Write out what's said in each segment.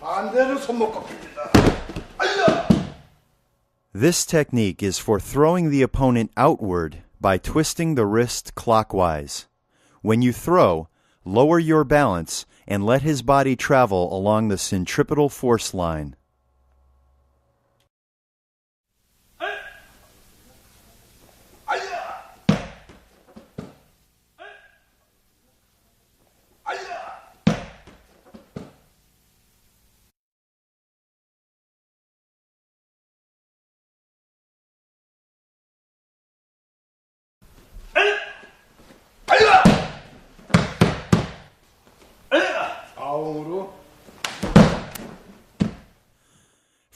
반대로 손목 꺾입니다. 아야! This technique is for throwing the opponent outward by twisting the wrist clockwise. When you throw, lower your balance and let his body travel along the centripetal force line.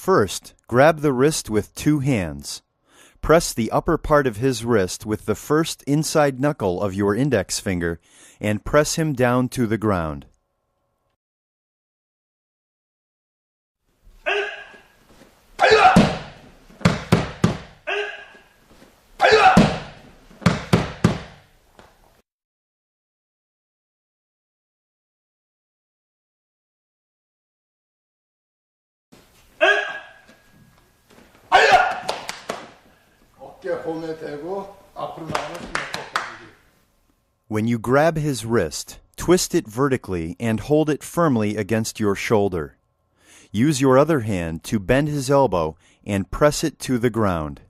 First, grab the wrist with two hands. Press the upper part of his wrist with the first inside knuckle of your index finger and press him down to the ground. When you grab his wrist, twist it vertically and hold it firmly against your shoulder. Use your other hand to bend his elbow and press it to the ground.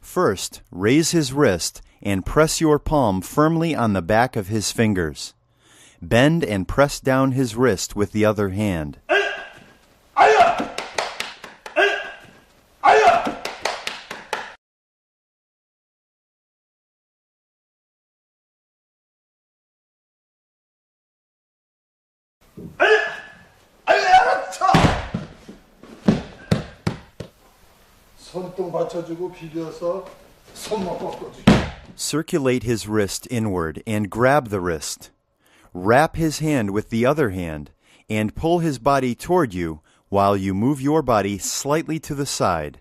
First, raise his wrist and press your palm firmly on the back of his fingers. Bend and press down his wrist with the other hand. Circulate his wrist inward and grab the wrist. Wrap his hand with the other hand and pull his body toward you while you move your body slightly to the side.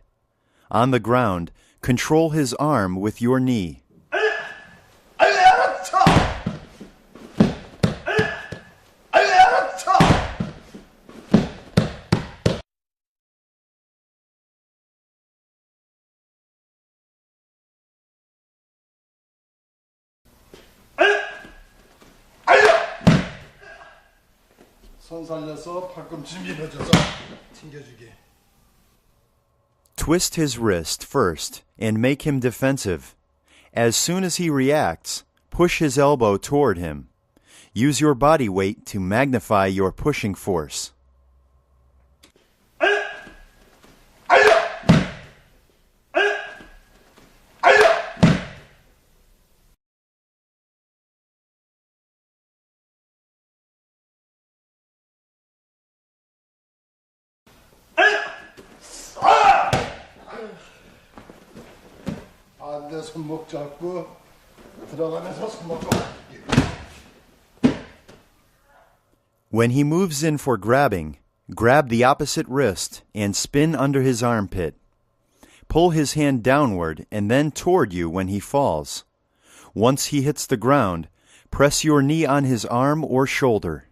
On the ground, control his arm with your knee. Twist his wrist first and make him defensive. As soon as he reacts, push his elbow toward him. Use your body weight to magnify your pushing force. When he moves in for grabbing, grab the opposite wrist and spin under his armpit. Pull his hand downward and then toward you when he falls. Once he hits the ground, press your knee on his arm or shoulder.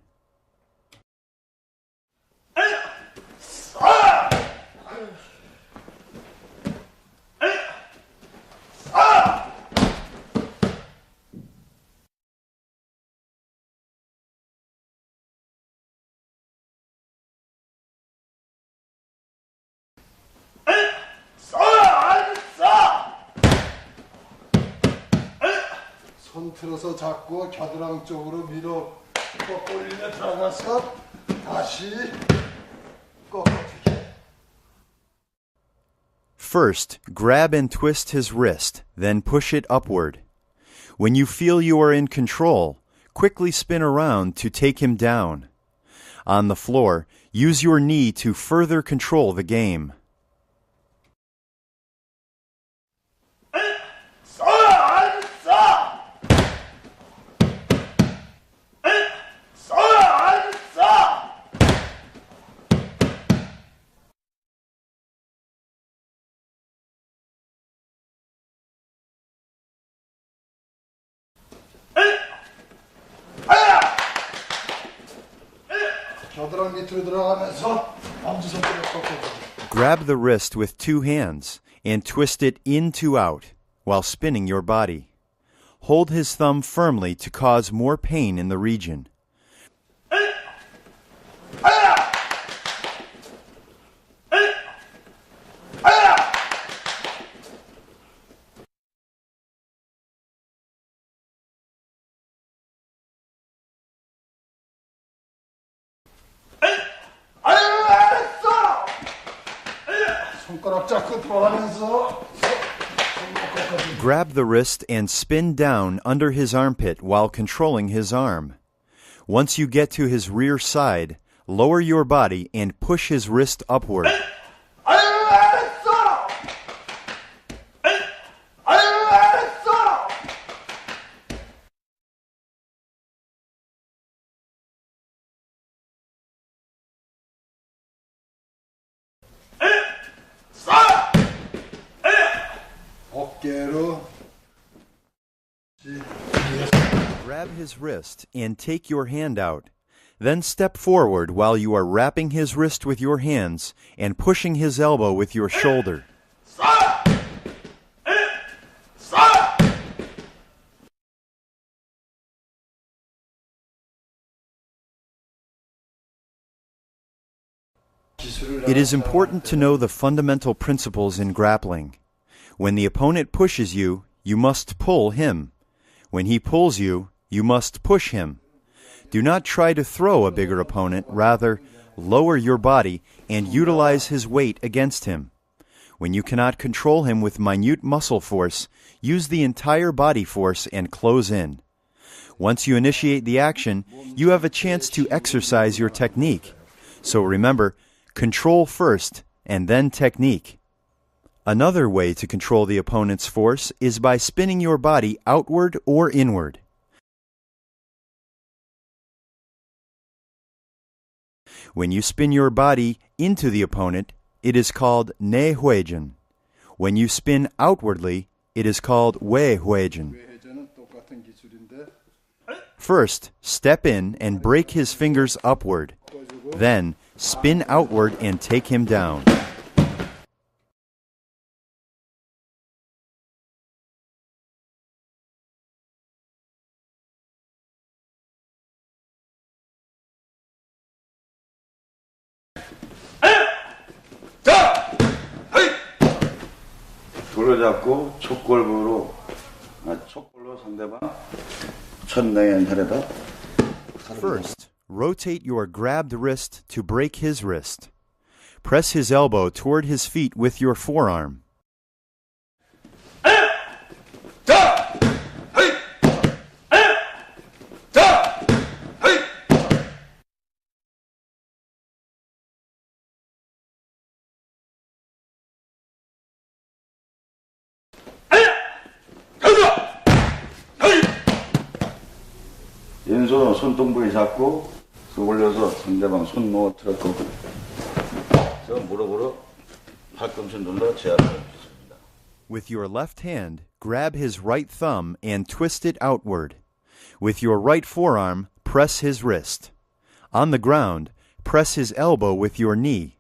틀어서 잡고 겨드랑이 쪽으로 밀어 꺾어올리며 들어가서 다시 꺾어주기. First, grab and twist his wrist, then push it upward. When you feel you are in control, quickly spin around to take him down. On the floor, use your knee to further control the game. 겨드랑 밑으로 들어가면서 엄지손가락 꺾어주고. Grab the wrist with two hands and twist it in to out while spinning your body. Hold his thumb firmly to cause more pain in the region. 손가락 잡고 들어가면서 손목 꺾어주고. Grab the wrist and spin down under his armpit while controlling his arm. Once you get to his rear side, lower your body and push his wrist upward. 어깨로 Grab his wrist and take your hand out. Then step forward while you are wrapping his wrist with your hands and pushing his elbow with your shoulder. It is important to know the fundamental principles in grappling. When the opponent pushes you, you must pull him. When he pulls you, you must push him. Do not try to throw a bigger opponent, rather, lower your body and utilize his weight against him. When you cannot control him with minute muscle force, use the entire body force and close in. Once you initiate the action, you have a chance to exercise your technique. So remember, control first and then technique. Another way to control the opponent's force is by spinning your body outward or inward. When you spin your body into the opponent, it is called 내회전. When you spin outwardly, it is called 외회전. 회전은 똑같은 기술인데 First, step in and break his fingers upward. Then, spin outward and take him down. 돌을 잡고 촉골부로 촉골로 상대방 천장의 혈에다. First, rotate your grabbed wrist to break his wrist. Press his elbow toward his feet with your forearm. 왼손은 손등부에 잡고 쑥 올려서 상대방 손목을 틀었고 저 무릎으로 팔꿈치 눌러 제압을 해주십니다. With your left hand, grab his right thumb and twist it outward. With your right forearm, press his wrist. On the ground, press his elbow with your knee.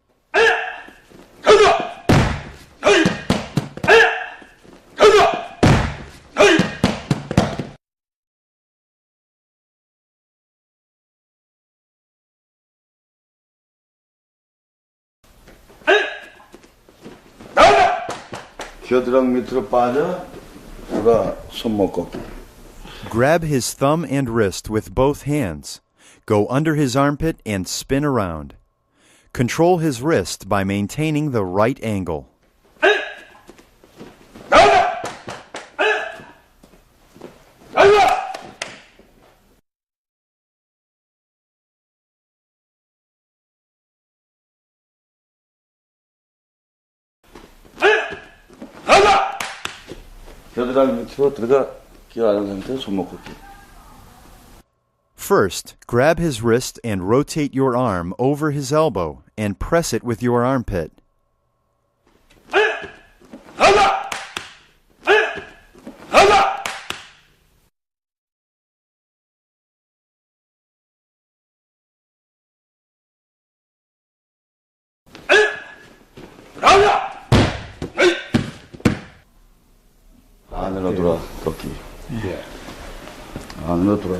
겨드랑 밑으로 빠져 누가 손목 꺾기. Grab his thumb and wrist with both hands. Go under his armpit and spin around. Control his wrist by maintaining the right angle. 겨드랑 밑으로 들어가 기어 안은 상태에서 손목 꺾기. First, grab his wrist and rotate your arm over his elbow and press it with your armpit. 안으로 돌아 꺾기. 안으로 돌아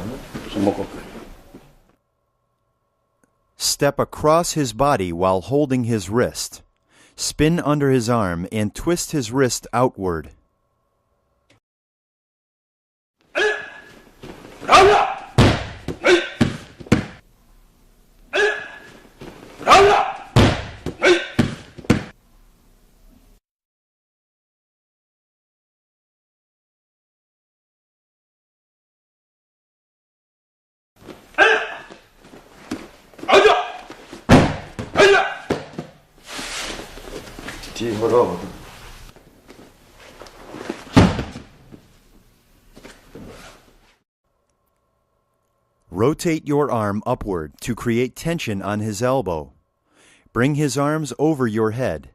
손목 꺾기. Step across his body while holding his wrist. Spin under his arm and twist his wrist outward. 뒤에 걸어. Rotate your arm upward to create tension on his elbow. Bring his arms over your head.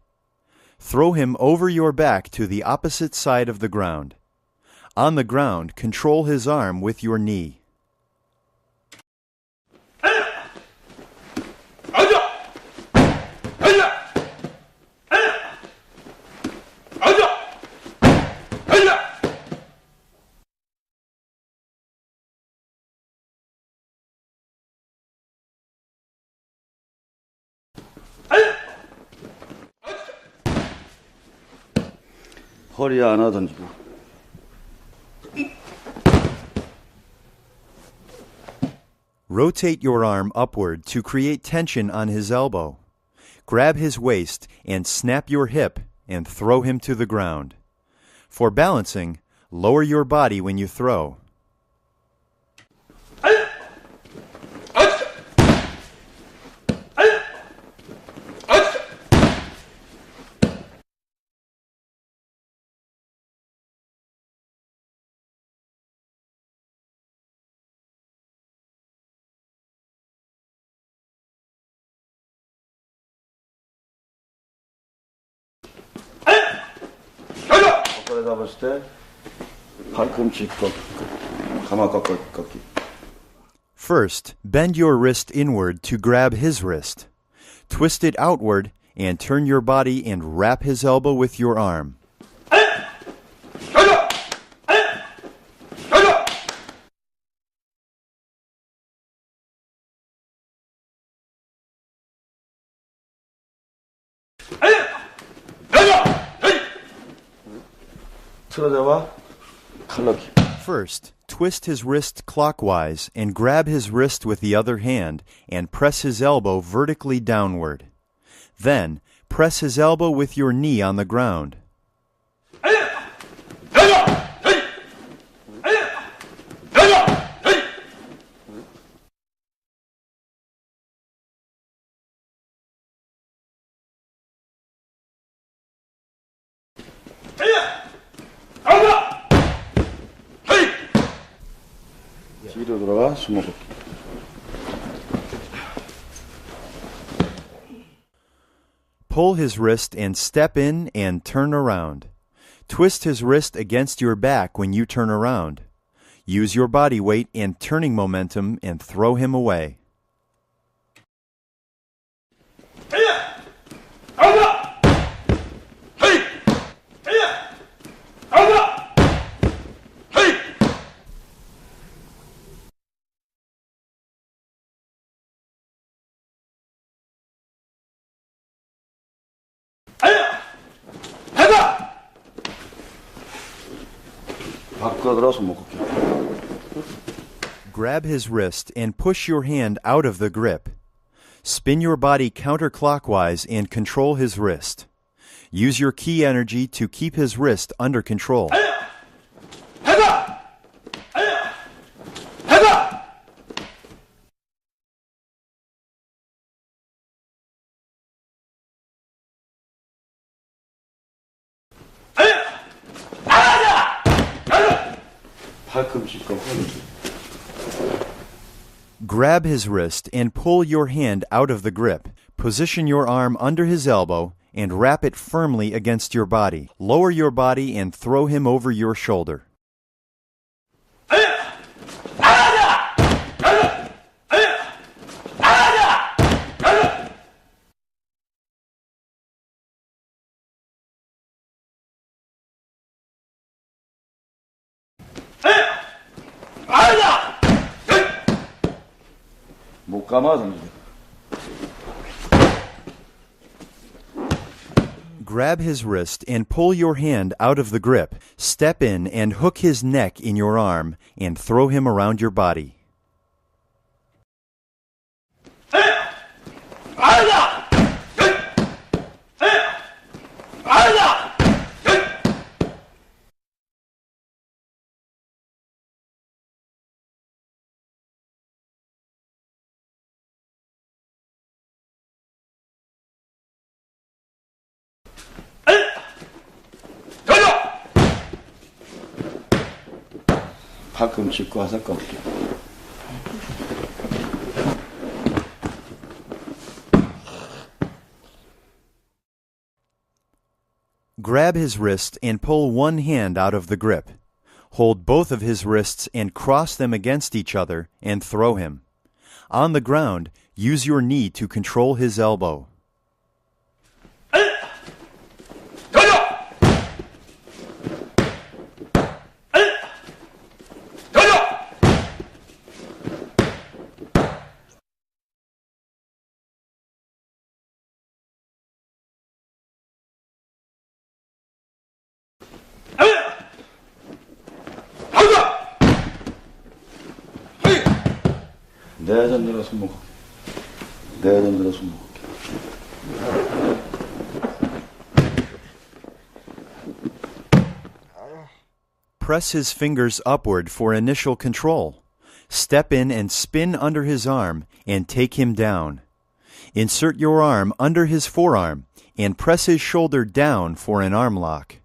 Throw him over your back to the opposite side of the ground. On the ground, control his arm with your knee. 허리 안아 던지고. Rotate your arm upward to create tension on his elbow. Grab his waist and snap your hip and throw him to the ground. For balancing, lower your body when you throw. 꺾어 잡았을 때 팔꿈치 꺾기. 가마 꺾기. First, bend your wrist inward to grab his wrist. Twist it outward and turn your body and wrap his elbow with your arm. 틀어잡아 칼넣기. First, twist his wrist clockwise and grab his wrist with the other hand and press his elbow vertically downward. Then, press his elbow with your knee on the ground. 뒤로 돌아가 손목 꺾기. Pull his wrist and step in and turn around. Twist his wrist against your back when you turn around. Use your body weight and turning momentum and throw him away. 바꿔들어 손목 꺾기. Grab his wrist and push your hand out of the grip. Spin your body counterclockwise and control his wrist. Use your ki energy to keep his wrist under control. 팔꿈치 꺾기. Grab his wrist and pull your hand out of the grip. Position your arm under his elbow and wrap it firmly against your body. Lower your body and throw him over your shoulder. 못 감아 던지죠. Grab his wrist and pull your hand out of the grip. Step in and hook his neck in your arm and throw him around your body. 팔꿈치 꽈서 꺾기. Grab his wrist and pull one hand out of the grip. Hold both of his wrists and cross them against each other and throw him. On the ground, use your knee to control his elbow. 내전 들어 손목. 내전 들어 손목. Press his fingers upward for initial control. Step in and spin under his arm and take him down. Insert your arm under his forearm and press his shoulder down for an arm lock.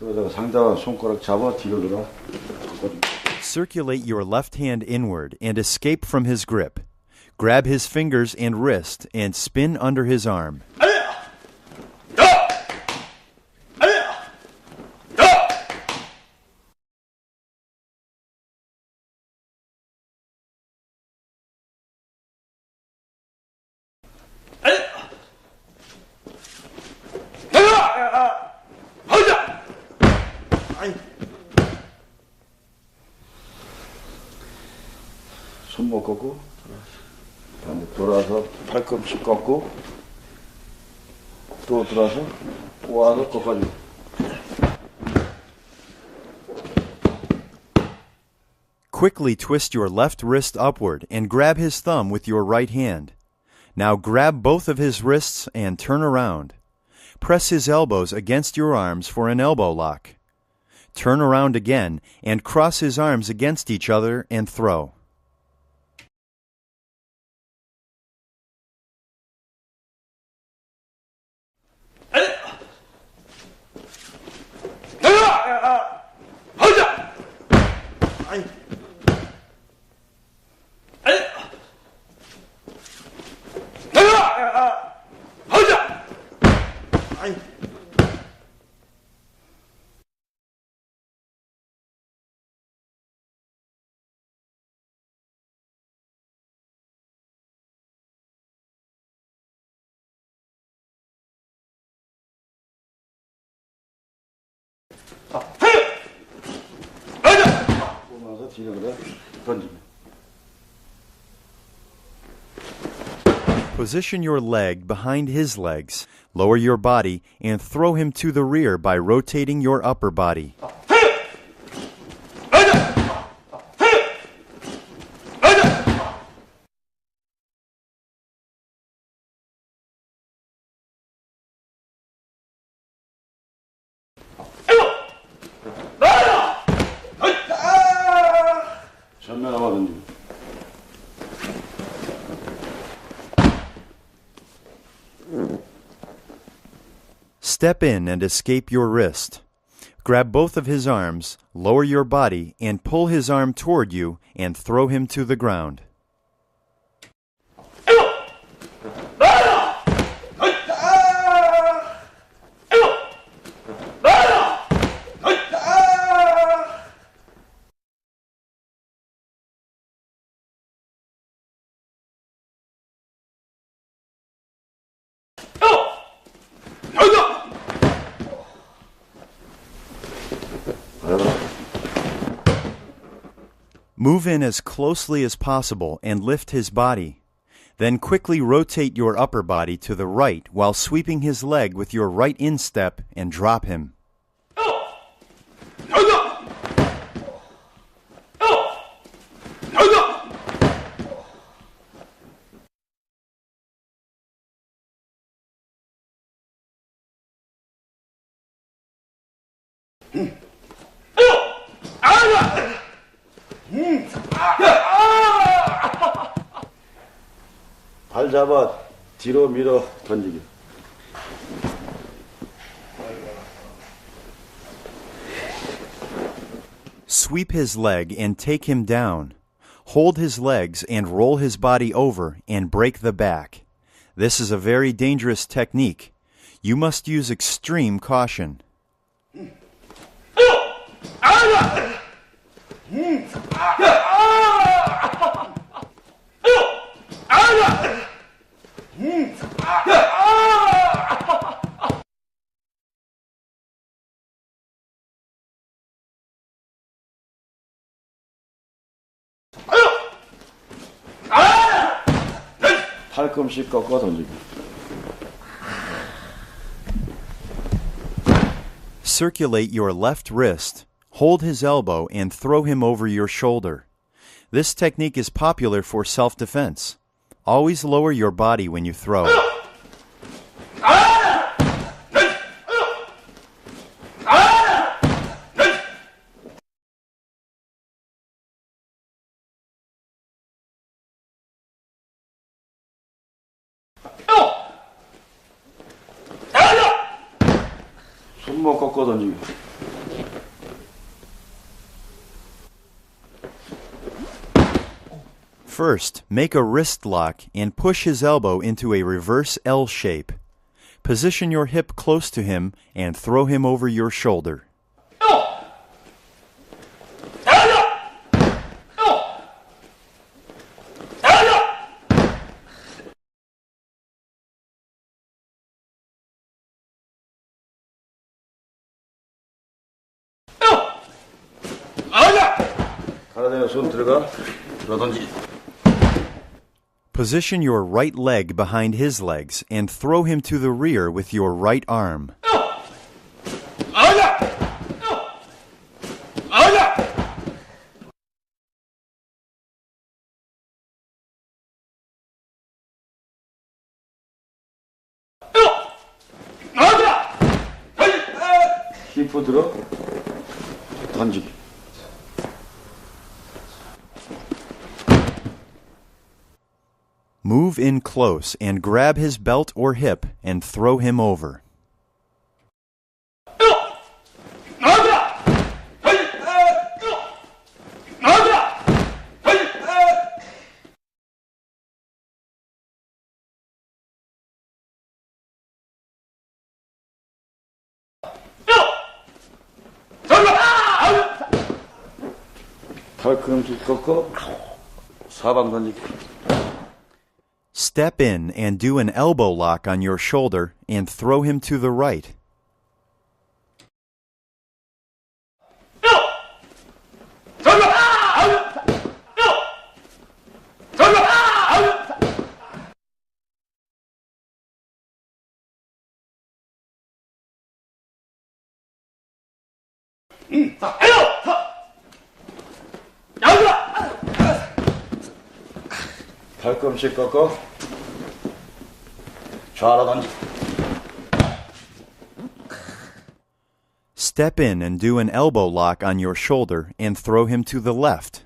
그러다가 상대방 손가락 잡아 뒤로 들어. Circulate your left hand inward and escape from his grip. Grab his fingers and wrist and spin under his arm. 손목 꺾고 돌아서 팔꿈치 꺾고 또 돌아서 와서 꺾어주고. Quickly twist your left wrist upward and grab his thumb with your right hand. Now grab both of his wrists and turn around. Press his elbows against your arms for an elbow lock. Turn around again and cross his arms against each other and throw. 나서 뒤로 그래 던지면. Position your leg behind his legs. Lower your body and throw him to the rear by rotating your upper body. 전면 한번 던지고. Step in and escape your wrist. Grab both of his arms, lower your body, and pull his arm toward you and throw him to the ground. Move in as closely as possible and lift his body. Then quickly rotate your upper body to the right while sweeping his leg with your right instep and drop him. 발 잡아 뒤로 밀어 던지기. Sweep his leg and take him down. Hold his legs and roll his body over and break the back. This is a very dangerous technique. You must use extreme caution. 팔꿈치 꺾어 던지기. Circulate your left wrist, hold his elbow, and throw him over your shoulder. This technique is popular for self-defense. Always lower your body when you throw. 손목 꺾어 던지기. First, make a wrist lock and push his elbow into a reverse L shape. Position your hip close to him and throw him over your shoulder. 가라데에 손 들어가 던지기. Position your right leg behind his legs and throw him to the rear with your right arm. 힙 들어 던지기. Move in close and grab his belt or hip and throw him over. 팔꿈치 꺾어 사방 던지기. Step in and do an elbow lock on your shoulder and throw him to the right. 팔꿈치 꺾어 좌로 던지기. Step in and do an elbow lock on your shoulder and throw him to the left.